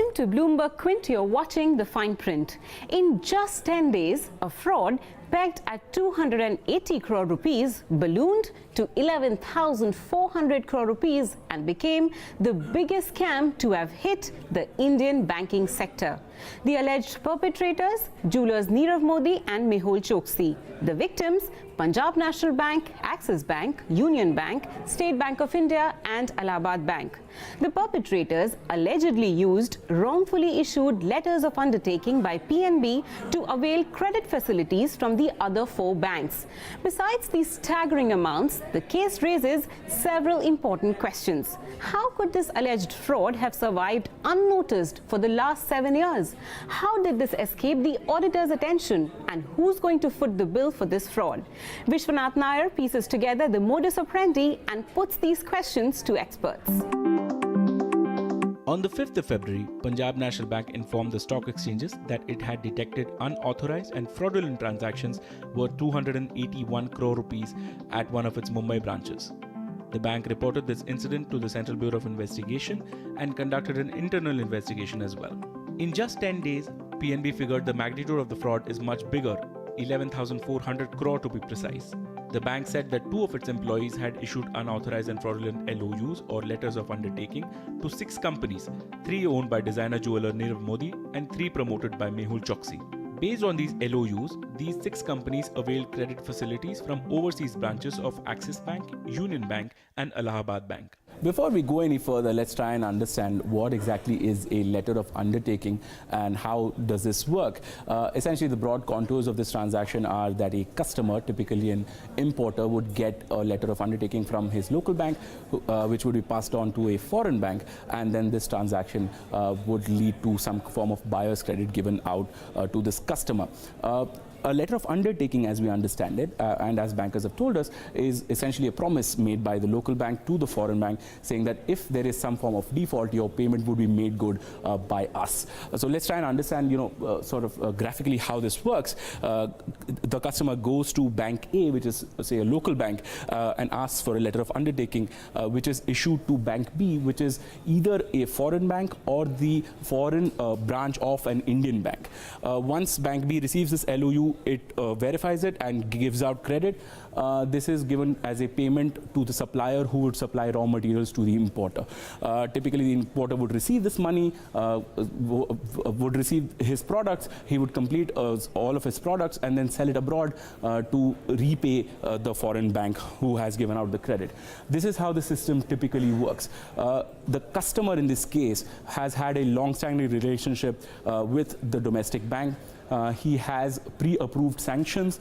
Welcome to Bloomberg Quint. You're watching the fine print. In just 10 days, a fraud pegged at 280 crore rupees ballooned to 11,400 crore rupees and became the biggest scam to have hit the Indian banking sector. The alleged perpetrators, jewelers Nirav Modi and Mehul Choksi. The victims, Punjab National Bank, Axis Bank, Union Bank, State Bank of India and Allahabad Bank. The perpetrators allegedly used wrongfully issued letters of undertaking by PNB to avail credit facilities from the other four banks. Besides these staggering amounts, the case raises several important questions. How could this alleged fraud have survived unnoticed for the last 7 years? How did this escape the auditor's attention? And who's going to foot the bill for this fraud? Vishwanath Nair pieces together the modus operandi and puts these questions to experts. On the 5th of February, Punjab National Bank informed the stock exchanges that it had detected unauthorized and fraudulent transactions worth 281 crore rupees at one of its Mumbai branches. The bank reported this incident to the Central Bureau of Investigation and conducted an internal investigation as well. In just 10 days, PNB figured the magnitude of the fraud is much bigger, 11,400 crore to be precise. The bank said that 2 of its employees had issued unauthorized and fraudulent LOUs or letters of undertaking to 6 companies, 3 owned by designer jeweler Nirav Modi and 3 promoted by Mehul Choksi. Based on these LOUs, these 6 companies availed credit facilities from overseas branches of Axis Bank, Union Bank and Allahabad Bank. Before we go any further, let's try and understand what exactly is a letter of undertaking and how does this work. Essentially, the broad contours of this transaction are that a customer, typically an importer, would get a letter of undertaking from his local bank, which would be passed on to a foreign bank, and then this transaction would lead to some form of buyer's credit given out to this customer. A letter of undertaking, as we understand it, and as bankers have told us, is essentially a promise made by the local bank to the foreign bank saying that if there is some form of default, your payment would be made good by us. So let's try and understand, graphically how this works. The customer goes to Bank A, which is, say, a local bank, and asks for a letter of undertaking, which is issued to Bank B, which is either a foreign bank or the foreign branch of an Indian bank. Once Bank B receives this LOU, it verifies it and gives out credit. This is given as a payment to the supplier who would supply raw materials to the importer. Typically, the importer would receive this money, would receive his products, he would complete all of his products and then sell it abroad to repay the foreign bank who has given out the credit. This is how the system typically works. The customer in this case has had a long-standing relationship with the domestic bank. He has pre-approved sanctions.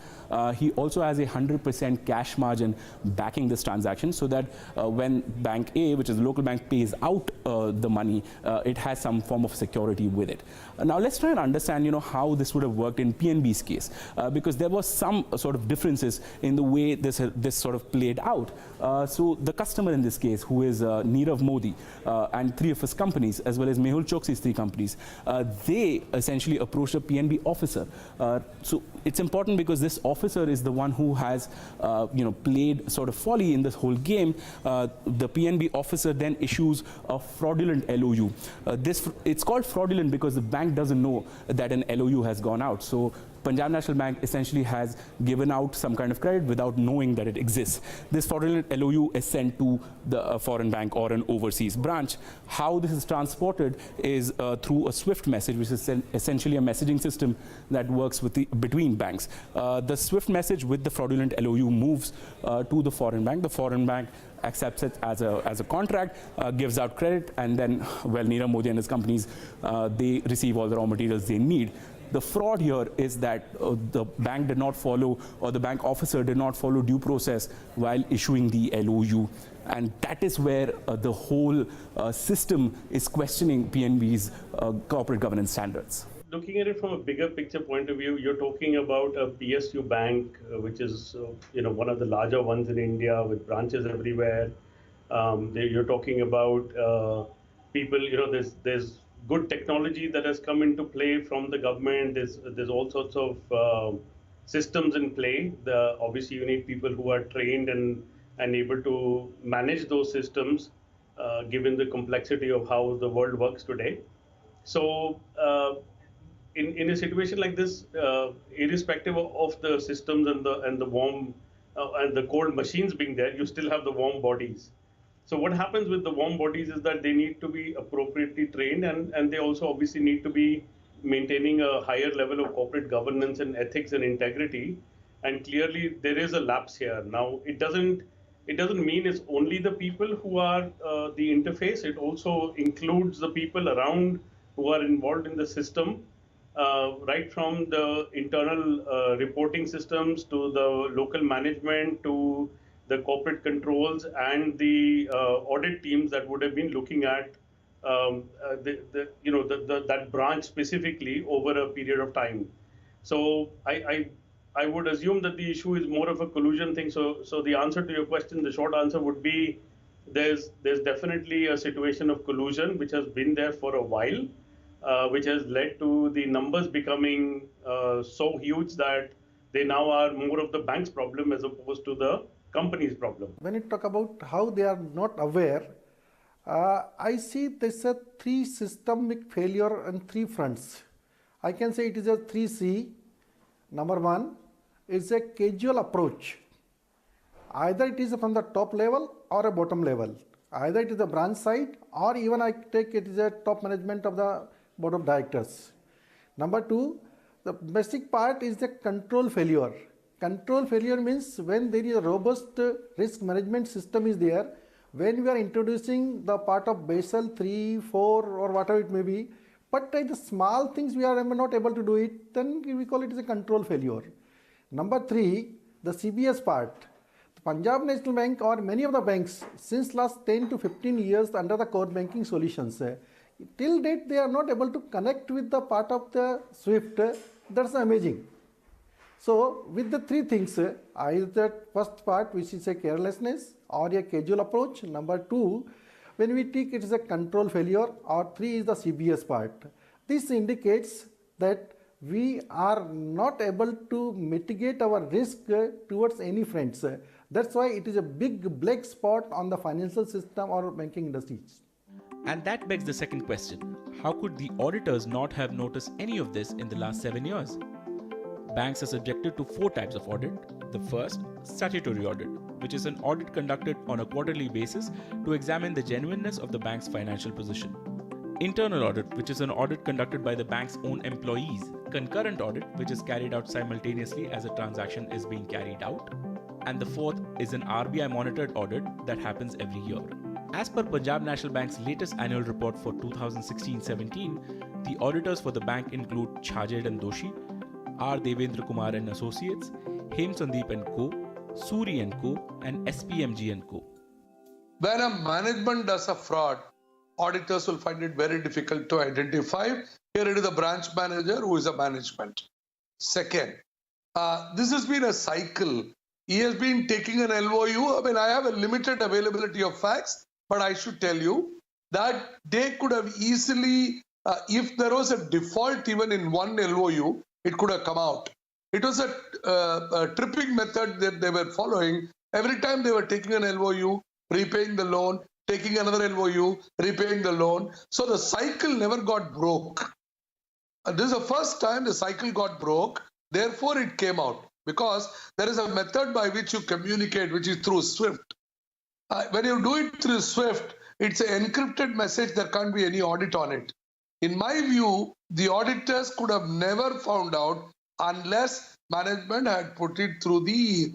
He also has a 100% cash margin backing this transaction, so that when Bank A, which is the local bank, pays out the money, it has some form of security with it. Now let's try and understand, how this would have worked in PNB's case, because there was some sort of differences in the way this sort of played out. So the customer in this case, who is Nirav Modi and 3 of his companies, as well as Mehul Choksi's 3 companies, they essentially approached a PNB officer. So it's important because this officer is the one who has, played sort of folly in this whole game. The PNB officer then issues a fraudulent LOU. It's called fraudulent because the bank doesn't know that an LOU has gone out. So Punjab National Bank essentially has given out some kind of credit without knowing that it exists. This fraudulent LOU is sent to the foreign bank or an overseas branch. How this is transported is through a SWIFT message, which is essentially a messaging system that works between banks. The SWIFT message with the fraudulent LOU moves to the foreign bank. The foreign bank accepts it as a contract, gives out credit, and then, Nirav Modi and his companies, they receive all the raw materials they need. The fraud here is that the bank did not follow, or the bank officer did not follow due process while issuing the LOU. And that is where the whole system is questioning PNB's corporate governance standards. Looking at it from a bigger picture point of view, you're talking about a PSU bank, which is one of the larger ones in India with branches everywhere. You're talking about people, there's good technology that has come into play from the government. There's all sorts of systems in play. Obviously, you need people who are trained and able to manage those systems, given the complexity of how the world works today. So in a situation like this, irrespective of the systems and the warm and the cold machines being there, you still have the warm bodies. So what happens with the warm bodies is that they need to be appropriately trained, and they also obviously need to be maintaining a higher level of corporate governance and ethics and integrity. And clearly there is a lapse here. Now it doesn't mean it's only the people who are the interface. It also includes the people around who are involved in the system, right from the internal reporting systems to the local management to the corporate controls and the audit teams that would have been looking at that branch specifically over a period of time. So I would assume that the issue is more of a collusion thing. So the answer to your question, the short answer would be there's definitely a situation of collusion which has been there for a while, which has led to the numbers becoming so huge that they now are more of the bank's problem as opposed to the company's problem. When you talk about how they are not aware, I see there's a three systemic failure on three fronts. I can say it is a 3C. Number one is a casual approach. Either it is from the top level or a bottom level. Either it is the branch side, or even I take it is a top management of the board of directors. Number two, the basic part is the control failure. Control failure means when there is a robust risk management system is there, when we are introducing the part of Basel 3, 4 or whatever it may be, but the small things we are not able to do it, then we call it as a control failure. Number three, the CBS part. The Punjab National Bank or many of the banks since last 10 to 15 years under the core banking solutions, till date they are not able to connect with the part of the SWIFT. That's amazing. So with the three things, either the first part which is a carelessness or a casual approach. Number two, when we take it is a control failure, or three is the CBS part. This indicates that we are not able to mitigate our risk towards any fronts. That's why it is a big black spot on the financial system or banking industries. And that begs the second question. How could the auditors not have noticed any of this in the last 7 years? Banks are subjected to 4 types of audit. The first, statutory audit, which is an audit conducted on a quarterly basis to examine the genuineness of the bank's financial position. Internal audit, which is an audit conducted by the bank's own employees. Concurrent audit, which is carried out simultaneously as a transaction is being carried out. And the fourth is an RBI monitored audit that happens every year. As per Punjab National Bank's latest annual report for 2016-17, the auditors for the bank include Chajed and Doshi, R. Devendra Kumar and Associates, Hem Sandeep and Co., Suri and Co., and SPMG and Co. When a management does a fraud, auditors will find it very difficult to identify. Here it is the branch manager who is a management. Second, this has been a cycle. He has been taking an LOU. I mean, I have a limited availability of facts, but I should tell you that they could have easily, if there was a default even in one LOU, it could have come out. It was a tripping method that they were following. Every time they were taking an LOU, repaying the loan, taking another LOU, repaying the loan. So the cycle never got broke. This is the first time the cycle got broke. Therefore, it came out because there is a method by which you communicate, which is through SWIFT. When you do it through SWIFT, it's an encrypted message. There can't be any audit on it. In my view, the auditors could have never found out unless management had put it through the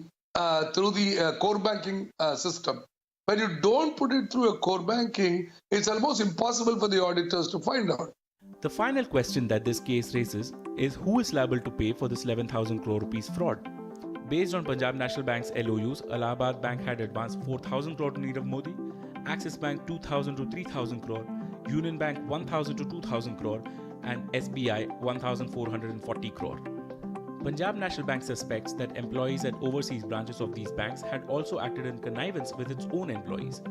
core banking system. When you don't put it through a core banking, it's almost impossible for the auditors to find out. The final question that this case raises is who is liable to pay for this 11,000 crore rupees fraud? Based on Punjab National Bank's LOUs, Allahabad Bank had advanced 4,000 crore to Nirav Modi, Axis Bank 2,000 to 3,000 crore, Union Bank 1,000 to 2,000 crore, and SBI 1,440 crore. Punjab National Bank suspects that employees at overseas branches of these banks had also acted in connivance with its own employees.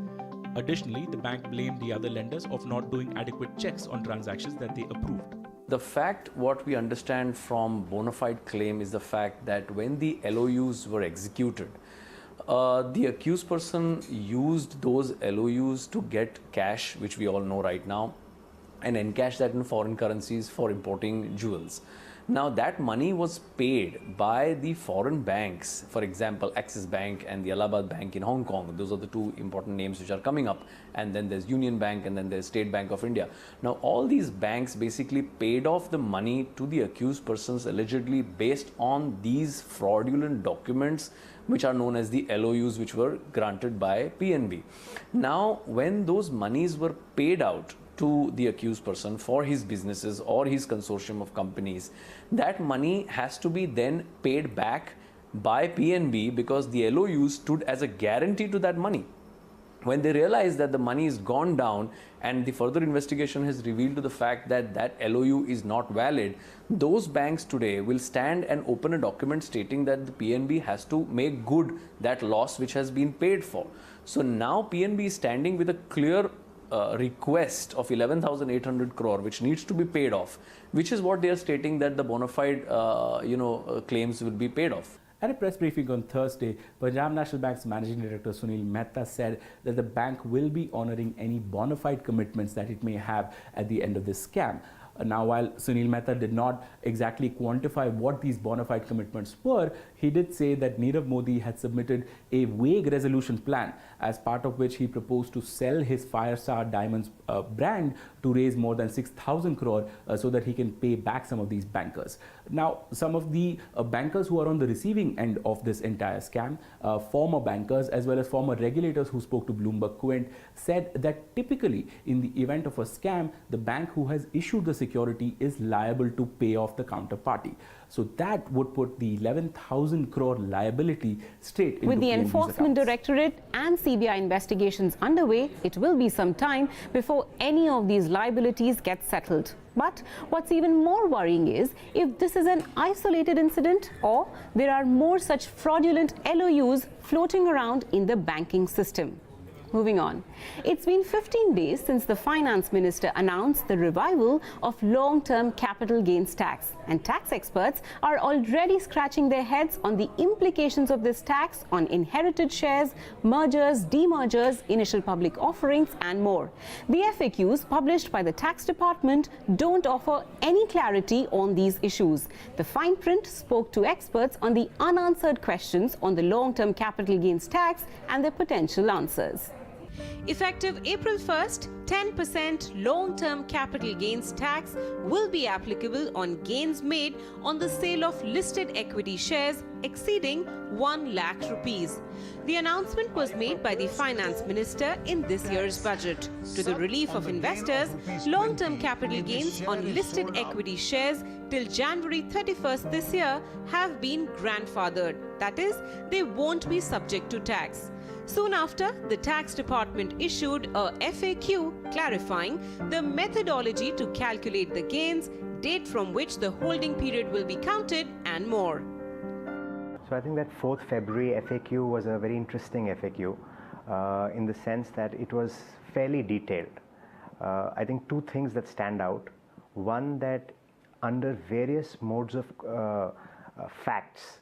Additionally, the bank blamed the other lenders of not doing adequate checks on transactions that they approved. The fact, what we understand from bona fide claim is the fact that when the LOUs were executed, the accused person used those LOUs to get cash, which we all know right now, and encash that in foreign currencies for importing jewels. Now that money was paid by the foreign banks, for example Axis Bank and the Allahabad Bank in Hong Kong. Those are the two important names which are coming up, and then there's Union Bank and then there's State Bank of India. Now all these banks basically paid off the money to the accused persons allegedly based on these fraudulent documents which are known as the LOUs, which were granted by PNB. Now when those monies were paid out to the accused person for his businesses or his consortium of companies, that money has to be then paid back by PNB because the LOU stood as a guarantee to that money. When they realize that the money is gone down and the further investigation has revealed to the fact that that LOU is not valid, those banks today will stand and open a document stating that the PNB has to make good that loss which has been paid for. So now PNB is standing with a clear request of 11,800 crore which needs to be paid off, which is what they are stating that the bona fide claims will be paid off. At a press briefing on Thursday, Punjab National Bank's Managing Director Sunil Mehta said that the bank will be honouring any bona fide commitments that it may have at the end of this scam. Now, while Sunil Mehta did not exactly quantify what these bona fide commitments were, he did say that Nirav Modi had submitted a vague resolution plan, as part of which he proposed to sell his Firestar Diamonds brand to raise more than 6,000 crore so that he can pay back some of these bankers. Now, some of the bankers who are on the receiving end of this entire scam, former bankers as well as former regulators who spoke to Bloomberg Quint, said that typically in the event of a scam, the bank who has issued the security is liable to pay off the counterparty. So that would put the 11,000 crore liability straight into With the PNB's Enforcement accounts. Directorate and CBI investigations underway, it will be some time before any of these liabilities get settled. But what's even more worrying is if this is an isolated incident or there are more such fraudulent LOUs floating around in the banking system. Moving on. It's been 15 days since the finance minister announced the revival of long-term capital gains tax, and tax experts are already scratching their heads on the implications of this tax on inherited shares, mergers, demergers, initial public offerings and more. The FAQs published by the tax department don't offer any clarity on these issues. The fine print spoke to experts on the unanswered questions on the long-term capital gains tax and their potential answers. Effective April 1st, 10% long-term capital gains tax will be applicable on gains made on the sale of listed equity shares exceeding 1 lakh rupees. The announcement was made by the finance minister in this year's budget. To the relief of investors, long-term capital gains on listed equity shares till January 31st this year have been grandfathered. That is, they won't be subject to tax. Soon after, the tax department issued a FAQ clarifying the methodology to calculate the gains, date from which the holding period will be counted, and more. So I think that 4th February FAQ was a very interesting FAQ in the sense that it was fairly detailed. I think two things that stand out. One, that under various modes of facts,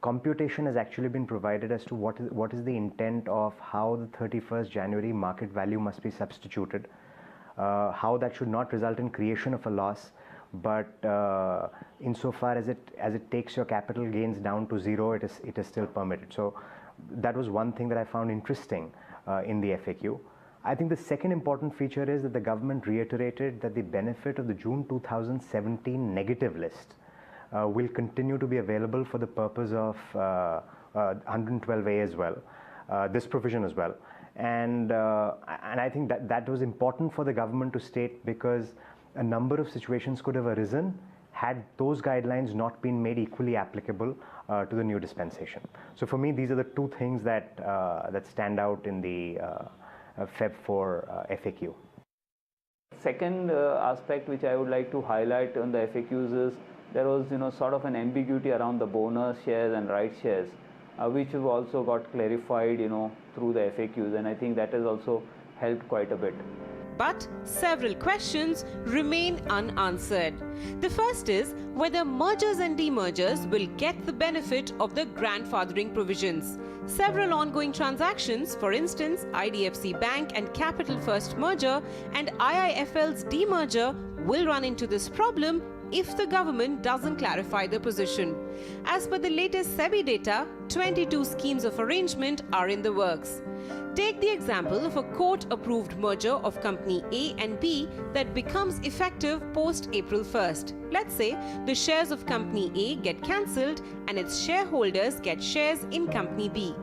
computation has actually been provided as to what is the intent of how the 31st January market value must be substituted, how that should not result in creation of a loss, but insofar as it takes your capital gains down to zero, it is still permitted. So that was one thing that I found interesting in the FAQ. I think the second important feature is that the government reiterated that the benefit of the June 2017 negative list will continue to be available for the purpose of 112A as well, this provision as well. And I think that was important for the government to state, because a number of situations could have arisen had those guidelines not been made equally applicable to the new dispensation. So for me, these are the two things that stand out in the Feb 4 FAQ. Second aspect which I would like to highlight on the FAQs is there was sort of an ambiguity around the bonus shares and right shares, which have also got clarified through the FAQs, and I think that has also helped quite a bit. But several questions remain unanswered. The first is whether mergers and demergers will get the benefit of the grandfathering provisions. Several ongoing transactions, for instance, IDFC Bank and Capital First merger and IIFL's demerger, will run into this problem if the government doesn't clarify the position. As per the latest SEBI data, 22 schemes of arrangement are in the works. Take the example of a court-approved merger of company A and B that becomes effective post-April 1st. Let's say the shares of company A get cancelled and its shareholders get shares in company B.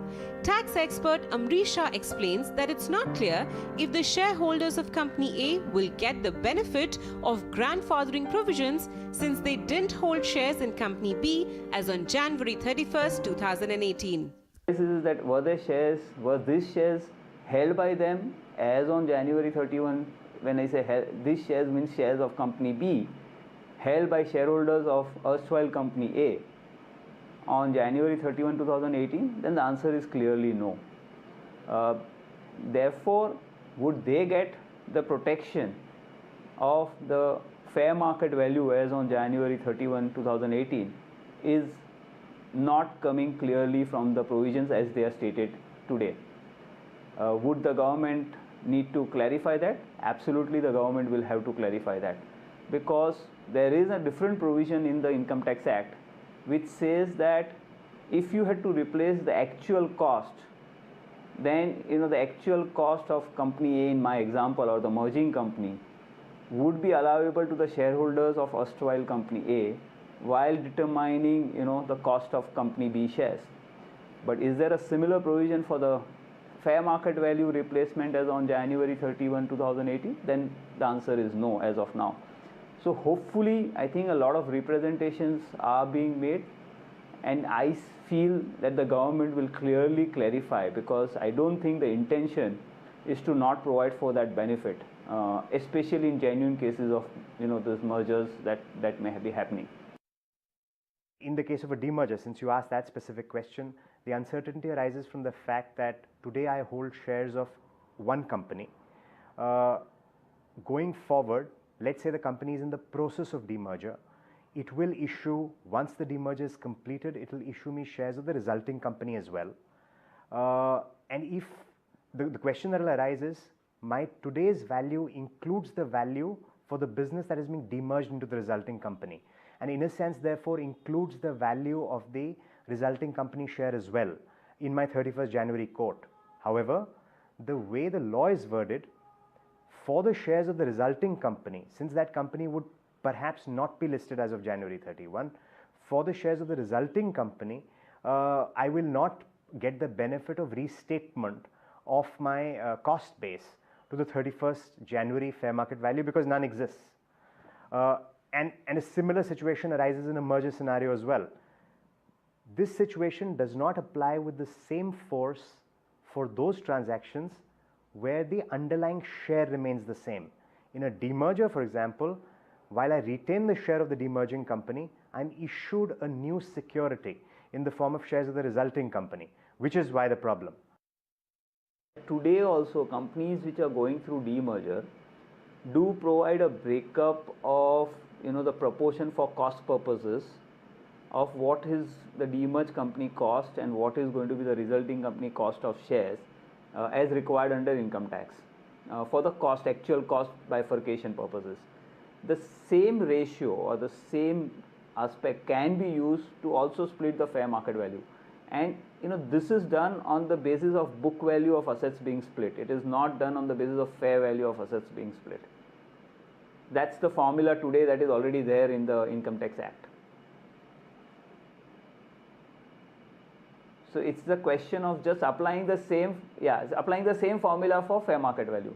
Tax expert Amrisha explains that it's not clear if the shareholders of company A will get the benefit of grandfathering provisions since they didn't hold shares in company B as on January 31st, 2018. This is that were these shares held by them as on January 31? When I say these shares means shares of company B held by shareholders of erstwhile company A on January 31, 2018, then the answer is clearly no. Therefore, would they get the protection of the fair market value as on January 31, 2018 is not coming clearly from the provisions as they are stated today. Would the government need to clarify that? Absolutely, the government will have to clarify that, because there is a different provision in the Income Tax Act which says that if you had to replace the actual cost, then the actual cost of company A in my example, or the merging company, would be allowable to the shareholders of erstwhile company A while determining the cost of company B shares. But is there a similar provision for the fair market value replacement as on January 31, 2018? Then the answer is no as of now. So hopefully, I think a lot of representations are being made, and I feel that the government will clearly clarify, because I don't think the intention is to not provide for that benefit, especially in genuine cases of those mergers that may be happening. In the case of a demerger, since you asked that specific question, the uncertainty arises from the fact that today I hold shares of one company. Going forward, let's say the company is in the process of demerger, it will issue, once the demerger is completed, it will issue me shares of the resulting company as well. And if the question that will arise is, my today's value includes the value for the business that is being demerged into the resulting company, and in a sense therefore includes the value of the resulting company share as well in my 31st January quote. However, the way the law is worded, for the shares of the resulting company, since that company would perhaps not be listed as of January 31, for the shares of the resulting company, I will not get the benefit of restatement of my cost base to the 31st January fair market value, because none exists. And a similar situation arises in a merger scenario as well. This situation does not apply with the same force for those transactions where the underlying share remains the same. In a demerger, for example, while I retain the share of the demerging company, I'm issued a new security in the form of shares of the resulting company, which is why the problem. Today also, companies which are going through demerger do provide a breakup of the proportion for cost purposes of what is the demerged company cost and what is going to be the resulting company cost of shares as required under income tax for the actual cost bifurcation purposes. The same ratio or the same aspect can be used to also split the fair market value, and this is done on the basis of book value of assets being split. It is not done on the basis of fair value of assets being split. That's the formula today that is already there in the Income Tax Act. So it's the question of just applying the same formula for fair market value.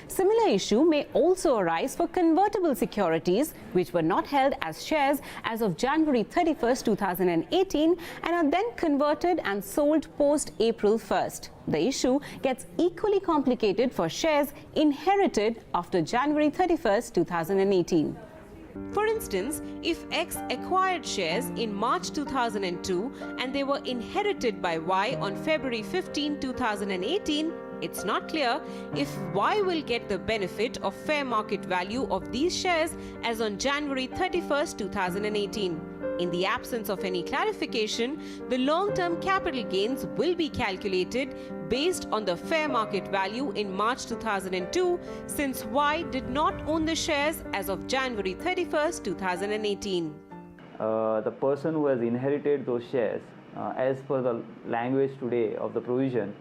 Similar issue may also arise for convertible securities which were not held as shares as of January 31st, 2018 and are then converted and sold post-April 1st. The issue gets equally complicated for shares inherited after January 31st, 2018. For instance, if X acquired shares in March 2002 and they were inherited by Y on February 15, 2018, It's not clear if Y will get the benefit of fair market value of these shares as on January 31st, 2018. In the absence of any clarification, the long-term capital gains will be calculated based on the fair market value in March 2002, since Y did not own the shares as of January 31st, 2018. The person who has inherited those shares, as per the language today of the provision,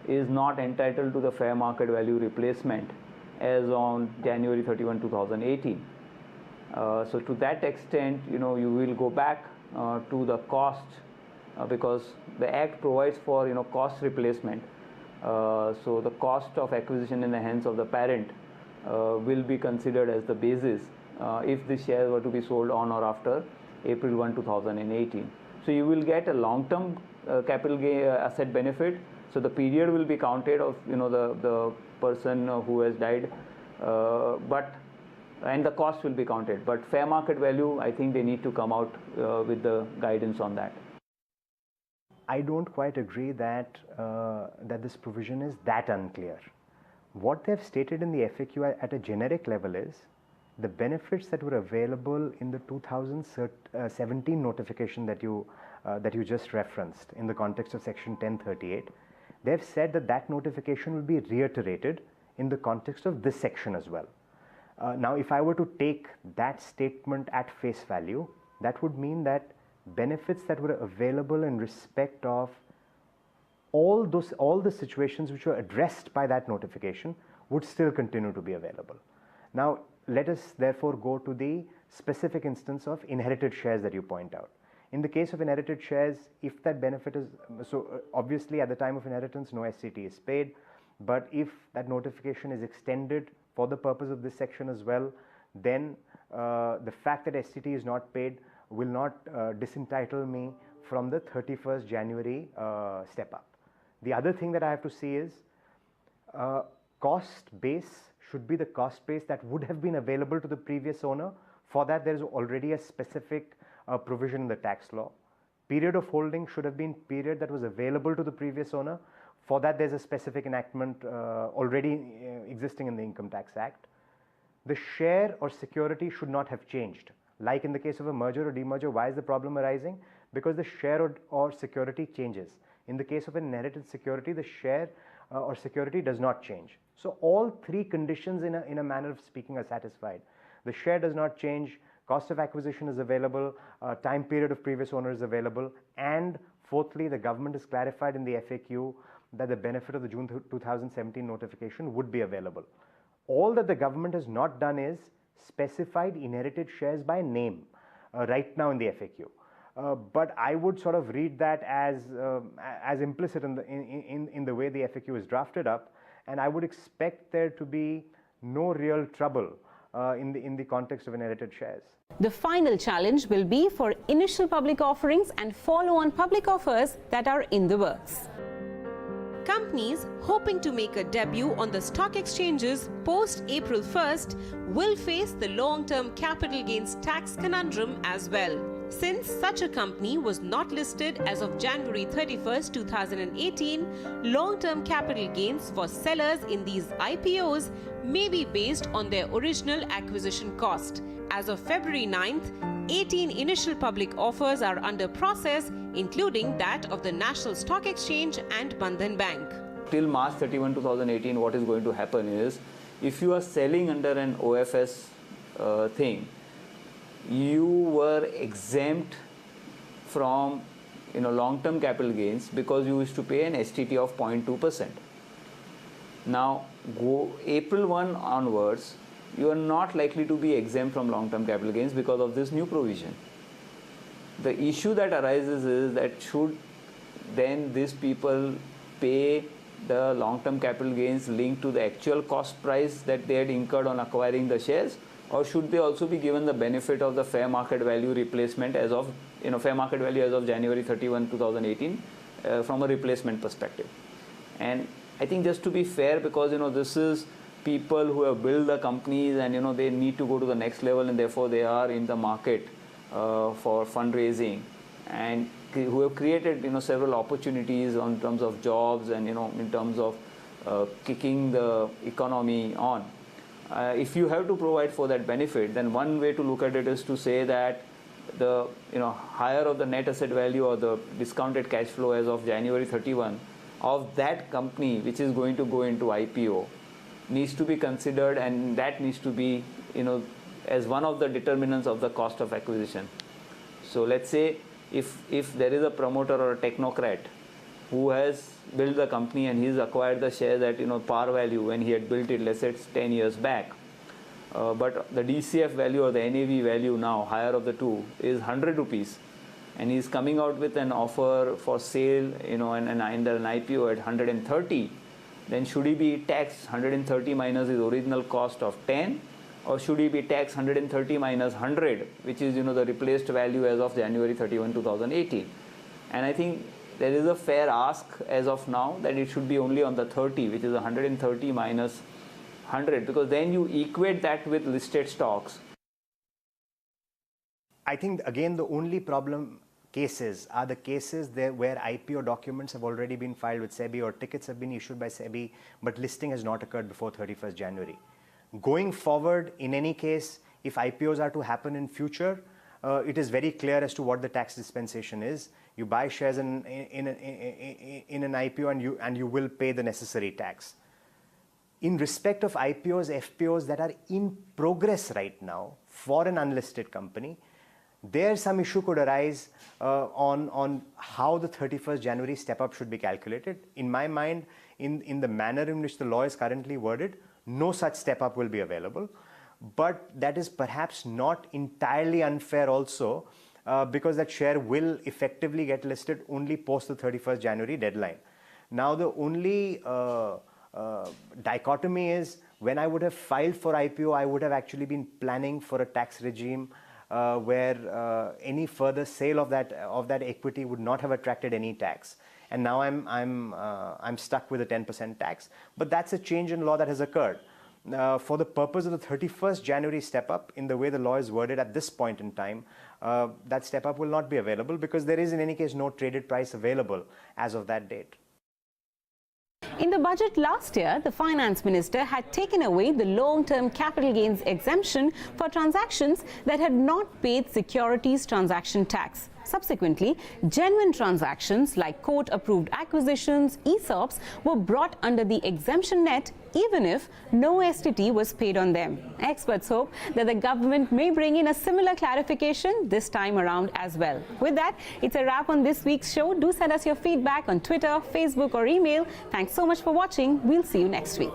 is not entitled to the fair market value replacement as on January 31, 2018. So to that extent, you will go back to the cost because the Act provides for cost replacement. So the cost of acquisition in the hands of the parent will be considered as the basis if the shares were to be sold on or after April 1, 2018. So you will get a long-term capital gain asset benefit. So the period will be counted of the person who has died, and the cost will be counted. But fair market value, I think they need to come out with the guidance on that. I don't quite agree that that this provision is that unclear. What they've stated in the FAQ at a generic level is the benefits that were available in the 2017 notification that you just referenced in the context of Section 1038. They've said that that notification will be reiterated in the context of this section as well. Now, if I were to take that statement at face value, that would mean that benefits that were available in respect of all the situations which were addressed by that notification would still continue to be available. Now, let us therefore go to the specific instance of inherited shares that you point out. In the case of inherited shares, if that benefit is, obviously at the time of inheritance no SCT is paid, but if that notification is extended for the purpose of this section as well, then the fact that SCT is not paid will not disentitle me from the 31st January step up. The other thing that I have to see is cost base should be the cost base that would have been available to the previous owner. For that, there is already a specific provision in the tax law. Period of holding should have been period that was available to the previous owner. For that, there's a specific enactment already existing in the Income Tax Act. The share or security should not have changed. Like in the case of a merger or demerger, why is the problem arising? Because the share or security changes. In the case of an inherited security, the share or security does not change. So all three conditions in a manner of speaking are satisfied. The share does not change, cost of acquisition is available, time period of previous owner is available, and fourthly, the government has clarified in the FAQ that the benefit of the June 2017 notification would be available. All that the government has not done is specified inherited shares by name right now in the FAQ. But I would sort of read that as implicit in the way the FAQ is drafted up, and I would expect there to be no real trouble in the context of inherited shares. The final challenge will be for initial public offerings and follow-on public offers that are in the works. Companies hoping to make a debut on the stock exchanges post-April 1st will face the long-term capital gains tax conundrum as well. Since such a company was not listed as of January 31st, 2018, long-term capital gains for sellers in these IPOs may be based on their original acquisition cost. As of February 9th, 18 initial public offers are under process, including that of the National Stock Exchange and Bandhan Bank. Till March 31, 2018, what is going to happen is, if you are selling under an OFS thing, you were exempt from long-term capital gains because you used to pay an STT of 0.2%. Now, April 1 onwards, you are not likely to be exempt from long-term capital gains because of this new provision. The issue that arises is that should then these people pay the long-term capital gains linked to the actual cost price that they had incurred on acquiring the shares, or should they also be given the benefit of the fair market value replacement as of fair market value as of January 31, 2018 from a replacement perspective. And I think just to be fair, because this is people who have built the companies and they need to go to the next level, and therefore they are in the market for fundraising, and who have created several opportunities in terms of jobs and in terms of kicking the economy on. If you have to provide for that benefit, then one way to look at it is to say that the higher of the net asset value or the discounted cash flow as of January 31 of that company which is going to go into IPO needs to be considered, and that needs to be as one of the determinants of the cost of acquisition. So let's say if there is a promoter or a technocrat who has built the company and he's acquired the shares at par value when he had built it, let's say it's 10 years back, but the DCF value or the NAV value now, higher of the two, is 100 rupees, and he's coming out with an offer for sale and under an IPO at 130, then should he be taxed 130 minus his original cost of 10, or should he be taxed 130 minus 100, which is the replaced value as of January 31, 2018? And I think there is a fair ask as of now that it should be only on the 30, which is 130 minus 100, because then you equate that with listed stocks. I think again the only problem cases are the cases there where IPO documents have already been filed with SEBI or tickets have been issued by SEBI, but listing has not occurred before 31st January. Going forward, in any case, if IPOs are to happen in future, it is very clear as to what the tax dispensation is. You buy shares in an IPO and you will pay the necessary tax. In respect of IPOs, FPOs that are in progress right now for an unlisted company, there some issue could arise on how the 31st January step-up should be calculated. In my mind, in the manner in which the law is currently worded, no such step-up will be available. But that is perhaps not entirely unfair also, because that share will effectively get listed only post the 31st January deadline. Now the only dichotomy is when I would have filed for IPO, I would have actually been planning for a tax regime where any further sale of that equity would not have attracted any tax. And now I'm stuck with a 10% tax. But that's a change in law that has occurred. For the purpose of the 31st January step-up, in the way the law is worded at this point in time, that step-up will not be available because there is in any case no traded price available as of that date. In the budget last year, the finance minister had taken away the long-term capital gains exemption for transactions that had not paid securities transaction tax. Subsequently, genuine transactions like court-approved acquisitions, ESOPs, were brought under the exemption net even if no STT was paid on them. Experts hope that the government may bring in a similar clarification this time around as well. With that, it's a wrap on this week's show. Do send us your feedback on Twitter, Facebook or email. Thanks so much for watching. We'll see you next week.